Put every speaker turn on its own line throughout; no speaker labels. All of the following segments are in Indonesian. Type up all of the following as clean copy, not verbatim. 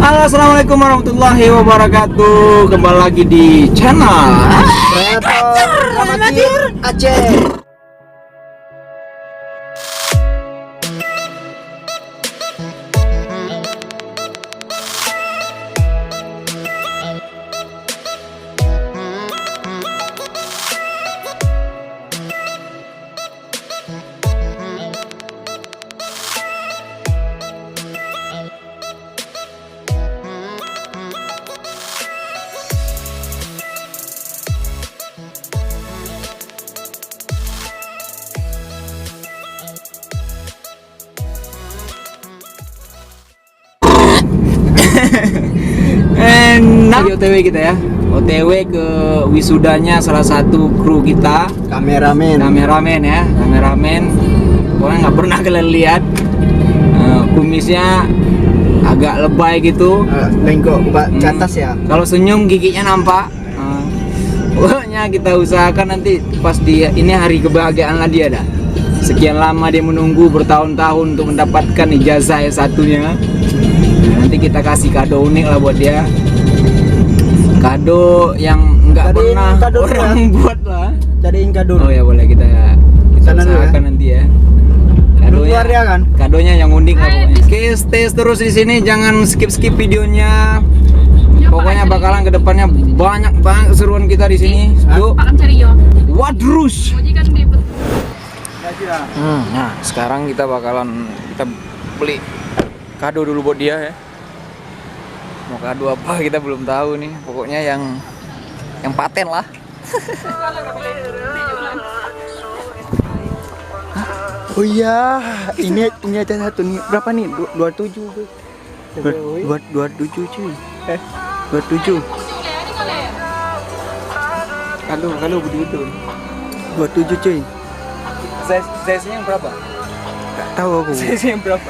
Halo, assalamualaikum warahmatullahi wabarakatuh. Kembali lagi di channel
Kreator Amatir Aceh.
Lagi OTW kita ya. OTW ke wisudanya salah satu kru kita,
Kameramen.
kameramen. Pokoknya nggak pernah kalian lihat. Kumisnya agak lebay gitu.
Bengkok ke atas ya.
Kalau senyum giginya nampak. Pokoknya kita usahakan nanti pas dia ini hari kebahagiaan lah dia dah. Sekian lama dia menunggu bertahun-tahun untuk mendapatkan ijazah S1-nya. Nanti kita kasih kado unik lah buat dia. Kado yang nggak
Cariin
pernah
kado
orang
ya.
buat lah.
Cariin kado.
Oh ya boleh kita
Sana dulu ya.
usahakan nanti ya.
Keluar ya kan?
Kadonya yang unik lah pokoknya. Oke, stay terus di sini, jangan skip videonya. Pokoknya bakalan kedepannya banyak banget keseruan kita di sini. Yuk.
Pak cari yo.
Wadrus.
Majikan di
Nah, sekarang kita beli kado dulu buat dia ya. Mau kado apa kita belum tahu nih. Pokoknya yang paten lah.
Oh iya, ini aja satu nih. Berapa nih? 27. 27 cuy. 27.
Kado betul-betul.
27 cuy.
Size-nya yang berapa?
Gak tahu aku.
Size-nya yang berapa?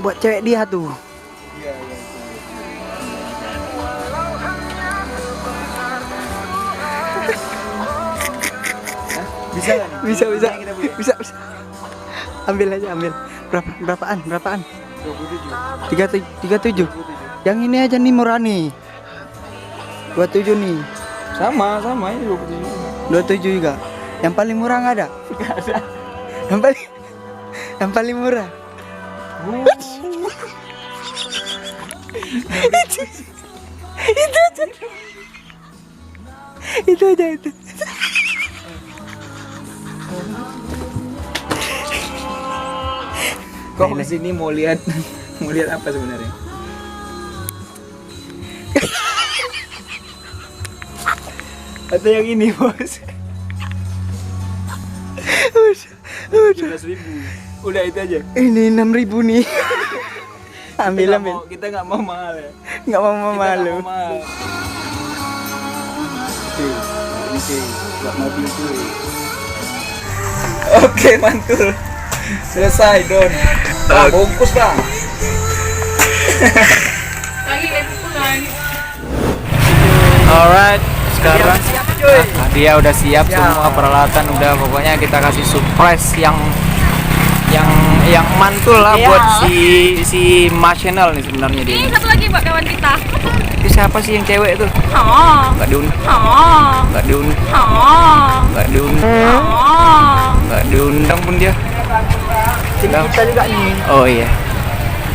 Buat cewek dia tuh.
Iya. Bisa nggak nih?
Bisa.
Kita beli.
Bisa. Ambil aja. Berapaan?
27.
37. Yang ini aja nih murah nih. 27 nih.
Sama ini 27.
27 juga. Yang paling murah nggak ada?
Enggak ada.
Yang paling murah. Itu aja.
Kok kesini mau lihat apa sebenarnya? Atau yang ini bos? 11.000. Udah itu aja.
Ini 6.000 nih. Ambil.
Kita nggak mau mahal ya.
Nggak mau
Kita
malu.
nggak mau mahal. Oke, nggak mau beli cuy. Oke, mantul. Selesai, Don. Bungkus bang.
lagi pulang.
Alright, sekarang dia udah siap semua peralatan udah, pokoknya kita kasih surprise yang mantul lah buat si Marshall nih sebenarnya dia.
Ini satu lagi buat kawan kita.
Itu siapa sih yang cewek itu? Nggak diundang pun dia.
Kita juga nih.
Oh iya.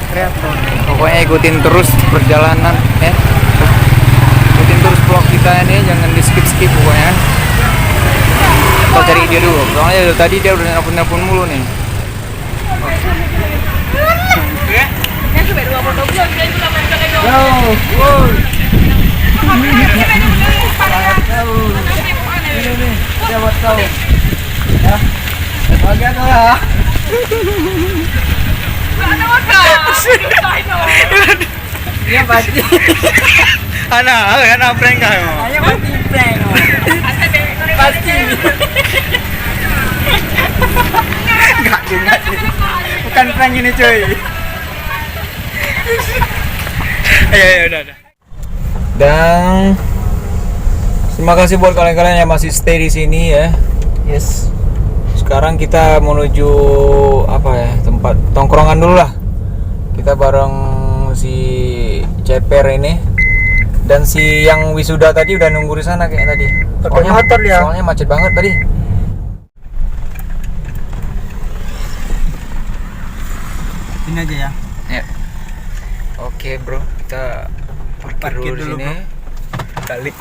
Kreator.
Pokoknya ikutin terus perjalanan ya. Ikutin terus vlog kita ini, jangan di skip pokoknya. Kita cari dia dulu, soalnya dari tadi dia udah nelpon mulu nih.
Yang coba dua foto belum, dia juga main pakai dong.
Ya buat kau. Ya. Bahagia tuh ya.
Ada makan.
Iya pasti.
Anak prank kah?
Ayo pasti prank. Pasti. Enggak juga sih. Bukan prank ini cuy.
Ayo udah. Dan terima kasih buat kalian-kalian yang masih stay di sini ya.
Yes.
Sekarang kita menuju tempat tongkrongan dulu lah. Kita bareng si DPR ini. Dan si yang wisuda tadi udah nunggu di sana kayak tadi.
Pakai motor dia.
Soalnya macet banget tadi.
Ini aja ya.
Ya. Oke bro, kita parkir dulu
dulu,
sini. Balik.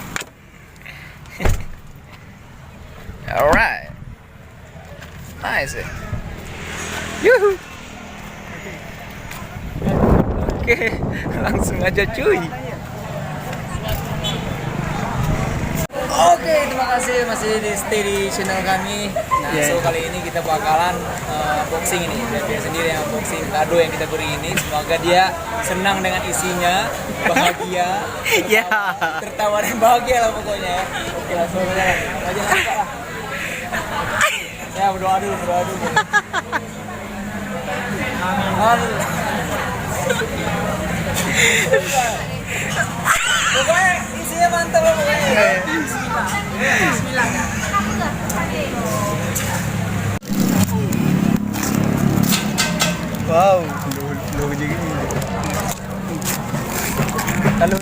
Alright. Nice. Yuhu. Oke, langsung aja cuy. Oke, terima kasih masih di stay di channel kami. Nah, so kali ini kita bakalan unboxing ini. Dan dia sendiri yang unboxing kado yang kita beri ini. Semoga dia senang dengan isinya, bahagia, tertawa dan bahagia lah pokoknya ya. Oke, langsung aja. Aja lah. Ya, berdoa dulu. Aduh. Pokoknya isinya mantap lah pokoknya. Bismillah.
Wow, lo jadi gini. Halo.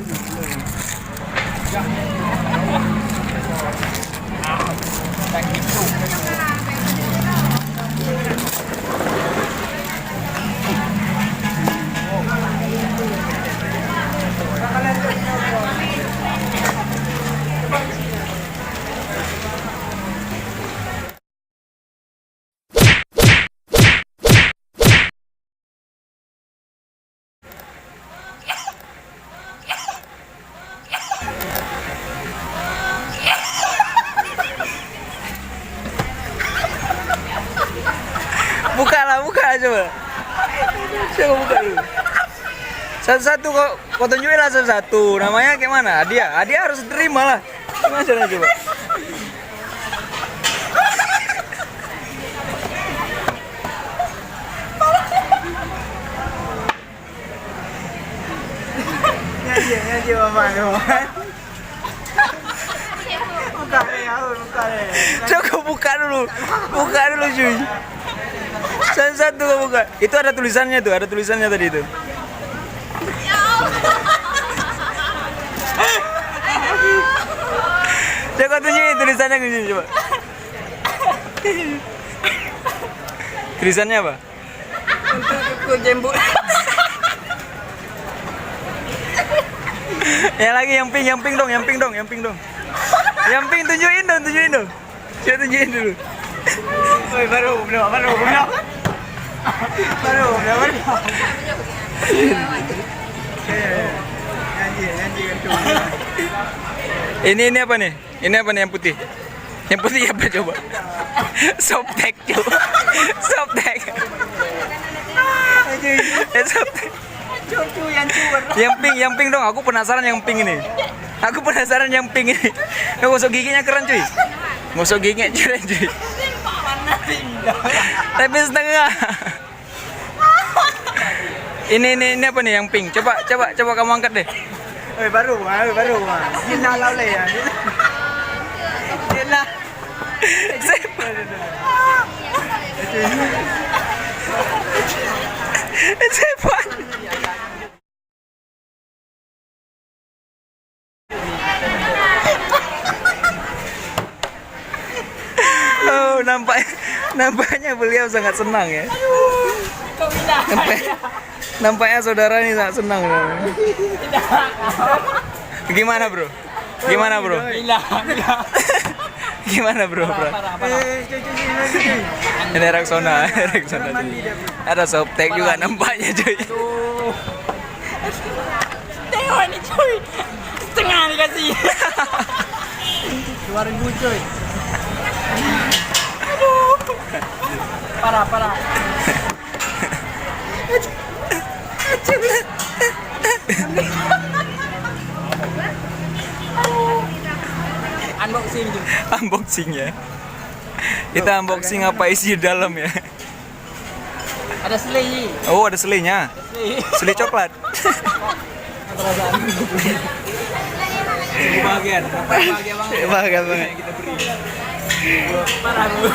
Buka coba. Coba buka dulu. Satu-satu kau tunjukin lah satu-satu. Namanya kayak mana? Hadiah harus terima lah. Gimana caranya coba?
Nyanyi mama. Buka deh.
Coba buka dulu cuy. Satu kau buka. Itu ada tulisannya tadi itu. Coba tunjukin tulisannya ke sini coba. Tulisannya apa?
Untuk jembut.
Ya lagi yang pink dong. Yang pink tunjukin dong. Coba tunjukin dulu.
Woi, baru. Nyanyi kan.
Ini apa nih? Ini apa nih yang putih? Yang putih apa coba? Softtek coba. Softtek. Softtek.
Cucu yang cuur.
Yang pink dong. Aku penasaran yang pink ini. Gosok giginya keren cuy. Gosok giginya keren cuy. Tapi setengah. Ini apa nih yang pink? Coba kamu angkat deh.
Woi, baru. Sina laule ya. Sina.
Cepat. Oh, nampaknya beliau sangat senang ya. Nampaknya saudara ini sangat senang. Gimana bro? Gimana bro? Ini Rexona. Ada softtek juga nampaknya cuy.
Tengok ini cuy. Setengah dikasih.
Keluarin dulu coy. Parah.
Unboxing ya. Kita unboxing apa isi di dalam ya.
Ada selai.
Oh, ada selainya. Selai coklat. Bahagia banget.
Bahagia banget.
Kita beri.
Parah lu.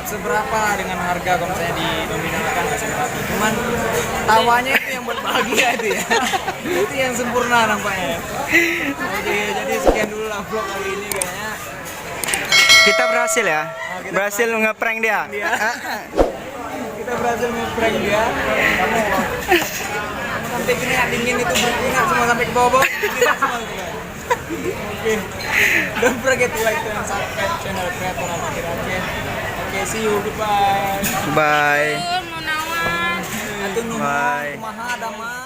seberapa dengan harga kalau misalnya dinominalkan nggak seberapa. Cuman tawanya itu yang buat bahagia itu ya. Itu yang sempurna nampaknya. Oke, jadi sekian dulu lah vlog kali ini kayaknya.
Kita berhasil ya.
kita
Berhasil ngeprank dia.
Kita berhasil nge-prank dia. Kamu sampai keringat dingin itu berkeringat semua sampai ke bawah. Keringat semua itu kan. Oke. Don't forget to like and subscribe channel Kreator Akhir Akhir. Oke, see you, goodbye.
Bye.
Mau nawan.
Atuh nuhun,
Bye.
kumaha damai.